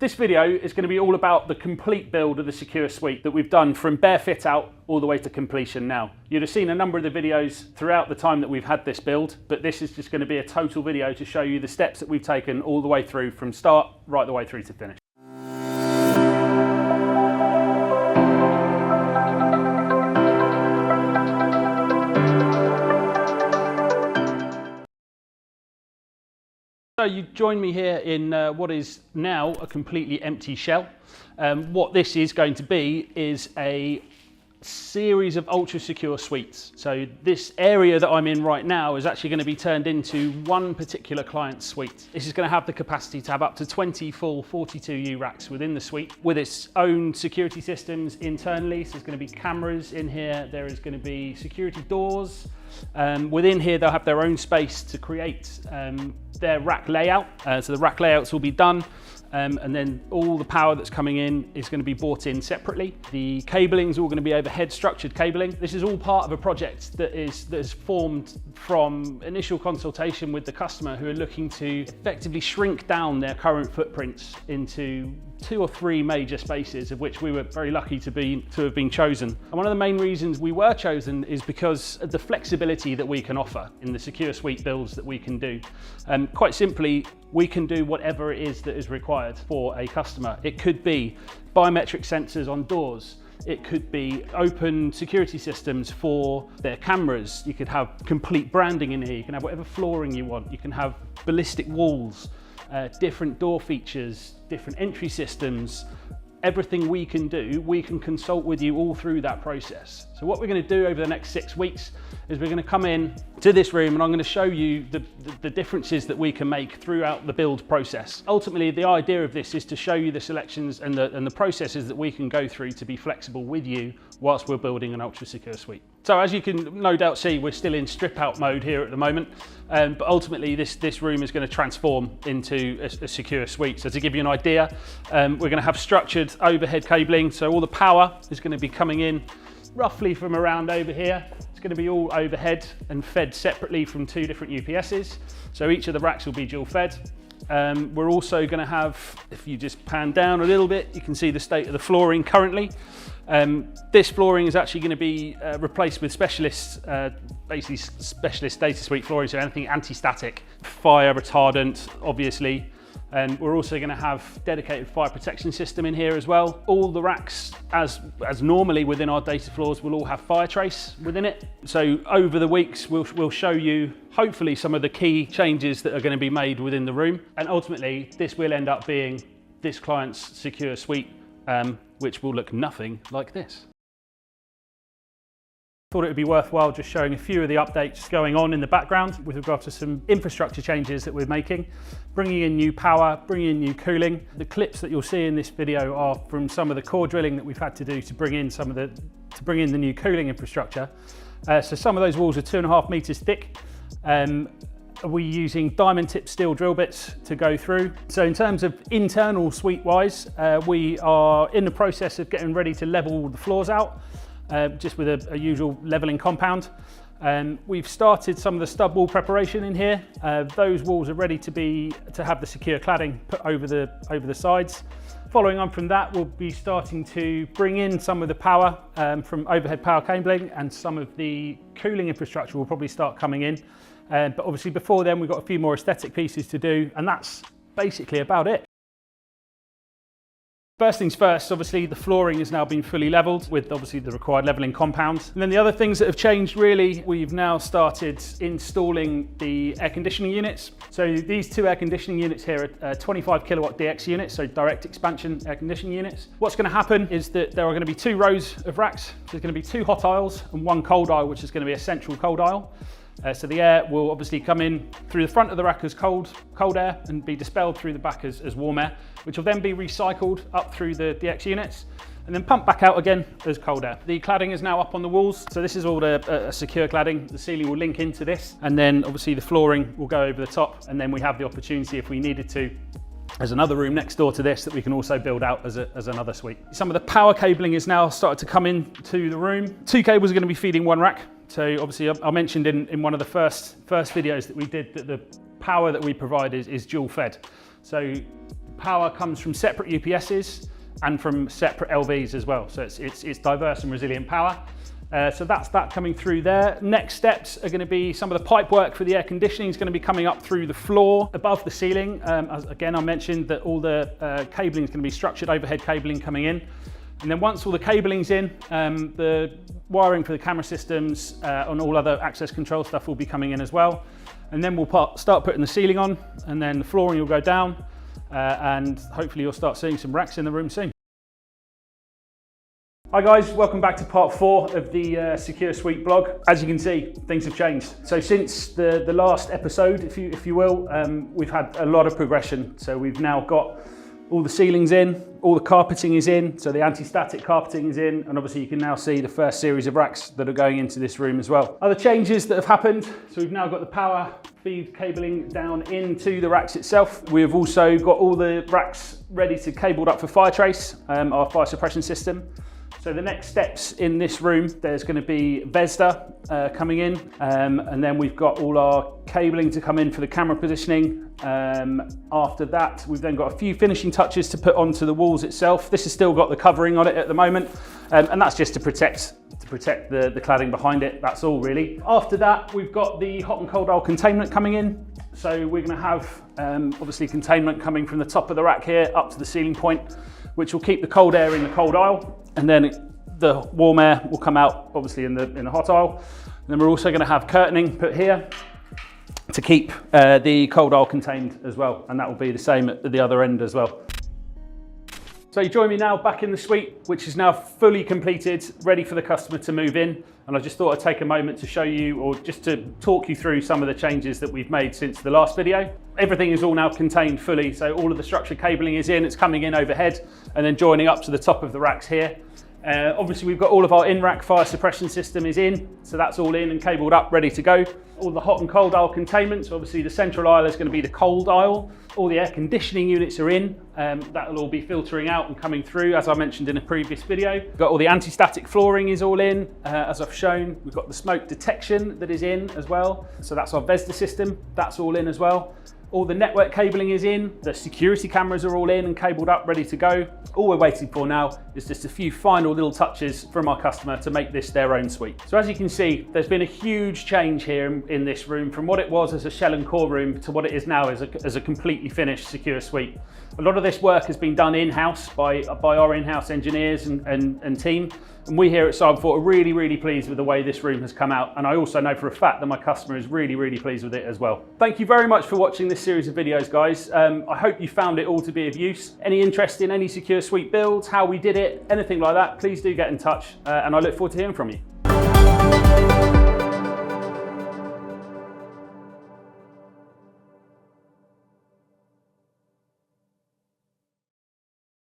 This video is going to be all about the complete build of the Secure Suite that we've done from bare fit out all the way to completion now. You'd have seen a number of the videos throughout the time that we've had this build, but this is just going to be a total video to show you the steps that we've taken all the way through from start right the way through to finish. So you join me here in what is now a completely empty shell. What this is going to be is a series of ultra secure suites. So this area that I'm in right now is actually going to be turned into one particular client's suite. This is going to have the capacity to have up to 20 full 42U racks within the suite with its own security systems internally. So there's going to be cameras in here. There is going to be security doors. Within here they'll have their own space to create their rack layout. So the rack layouts will be done. And then all the power that's coming in is going to be brought in separately. The cabling is all going to be overhead structured cabling. This is all part of a project that is formed from initial consultation with the customer, who are looking to effectively shrink down their current footprints into 2 or 3 major spaces, of which we were very lucky to have been chosen. And one of the main reasons we were chosen is because of the flexibility that we can offer in the Secure Suite builds that we can do. Quite simply, we can do whatever it is that is required for a customer. It could be biometric sensors on doors. It could be open security systems for their cameras. You could have complete branding in here. You can have whatever flooring you want. You can have ballistic walls, different door features, different entry systems. Everything we can do, we can consult with you all through that process. So what we're going to do over the next 6 weeks is we're going to come in to this room and I'm going to show you the differences that we can make throughout the build process. Ultimately, the idea of this is to show you the selections and the processes that we can go through to be flexible with you whilst we're building an ultra secure suite. So as you can no doubt see, we're still in strip out mode here at the moment, but ultimately this room is going to transform into a secure suite. So to give you an idea, we're going to have structured overhead cabling. So all the power is going to be coming in roughly from around over here. It's going to be all overhead and fed separately from 2 different UPSs. So each of the racks will be dual fed. We're also going to have, if you just pan down a little bit, you can see the state of the flooring currently. This flooring is actually going to be replaced with basically specialist data suite flooring, so anything anti-static, fire retardant, obviously. And we're also going to have dedicated fire protection system in here as well. All the racks, as normally within our data floors, will all have fire trace within it. So over the weeks, we'll show you hopefully some of the key changes that are going to be made within the room. And ultimately, this will end up being this client's secure suite, which will look nothing like this. Thought it would be worthwhile just showing a few of the updates going on in the background with regard to some infrastructure changes that we're making, bringing in new power, bringing in new cooling. The clips that you'll see in this video are from some of the core drilling that we've had to do to bring in the new cooling infrastructure. So some of those walls are 2.5 meters thick. We're using diamond tip steel drill bits to go through. So in terms of internal suite wise, we are in the process of getting ready to level the floors out. Just with a usual leveling compound. We've started some of the stud wall preparation in here. Those walls are ready to have the secure cladding put over the sides. Following on from that, we'll be starting to bring in some of the power from overhead power cabling, and some of the cooling infrastructure will probably start coming in. But obviously before then, we've got a few more aesthetic pieces to do, and that's basically about it. First things first, obviously the flooring has now been fully leveled with obviously the required leveling compound. And then the other things that have changed really, we've now started installing the air conditioning units. So these 2 air conditioning units here are 25 kilowatt DX units, so direct expansion air conditioning units. What's going to happen is that there are going to be 2 rows of racks. So there's going to be 2 hot aisles and 1 cold aisle, which is going to be a central cold aisle. So the air will obviously come in through the front of the rack as cold air and be dispelled through the back as warm air, which will then be recycled up through the DX units and then pumped back out again as cold air. The cladding is now up on the walls. So this is all a secure cladding. The ceiling will link into this, and then obviously the flooring will go over the top, and then we have the opportunity, if we needed to, there's another room next door to this that we can also build out as another suite. Some of the power cabling is now started to come into the room. 2 cables are going to be feeding 1 rack. So obviously I mentioned in one of the first videos that we did that the power that we provide is dual fed. So Power comes from separate UPSs and from separate LVs as well. So it's diverse and resilient power. So that's that coming through there. Next steps are going to be some of the pipe work for the air conditioning is going to be coming up through the floor above the ceiling. As again, I mentioned that all the cabling is going to be structured overhead cabling coming in. And then once all the cabling's in, the wiring for the camera systems and all other access control stuff will be coming in as well. And then we'll start putting the ceiling on, and then the flooring will go down, and hopefully you'll start seeing some racks in the room soon. Hi guys, welcome back to part 4 of the Secure Suite blog. As you can see, things have changed. So since the last episode, if you will, we've had a lot of progression. So we've now got all the ceilings in, all the carpeting is in, so the anti-static carpeting is in, and obviously you can now see the first series of racks that are going into this room as well. Other changes that have happened, so we've now got the power feed cabling down into the racks itself. We've also got all the racks ready to cabled up for fire trace, our fire suppression system. So the next steps in this room, there's going to be Vesda coming in, and then we've got all our cabling to come in for the camera positioning. After that, we've then got a few finishing touches to put onto the walls itself. This has still got the covering on it at the moment, and that's just to protect the cladding behind it. That's all really. After that, we've got the hot and cold aisle containment coming in. So we're going to have obviously containment coming from the top of the rack here up to the ceiling point, which will keep the cold air in the cold aisle, and then the warm air will come out obviously in the hot aisle. And then we're also going to have curtaining put here to keep the cold aisle contained as well, and that will be the same at the other end as well. So you join me now back in the suite, which is now fully completed, ready for the customer to move in. And I just thought I'd take a moment to show you, or just to talk you through some of the changes that we've made since the last video. Everything is all now contained fully, so all of the structured cabling is in, it's coming in overhead and then joining up to the top of the racks here. Obviously we've got all of our in-rack fire suppression system is in, so that's all in and cabled up, ready to go. All the hot and cold aisle containment, so obviously the central aisle is going to be the cold aisle. All the air conditioning units are in, that'll all be filtering out and coming through, as I mentioned in a previous video. We've got all the anti-static flooring is all in, as I've shown. We've got the smoke detection that is in as well, so that's our Vesda system, that's all in as well. All the network cabling is in, the security cameras are all in and cabled up, ready to go. All we're waiting for now is just a few final little touches from our customer to make this their own suite. So as you can see, there's been a huge change here in this room from what it was as a shell and core room to what it is now as a completely finished secure suite. A lot of this work has been done in-house by our in-house engineers and team. And we here at Cyberfort are really, really pleased with the way this room has come out. And I also know for a fact that my customer is really, really pleased with it as well. Thank you very much for watching this series of videos, guys. I hope you found it all to be of use. Any interest in any secure suite builds, how we did it, anything like that, please do get in touch. And I look forward to hearing from you.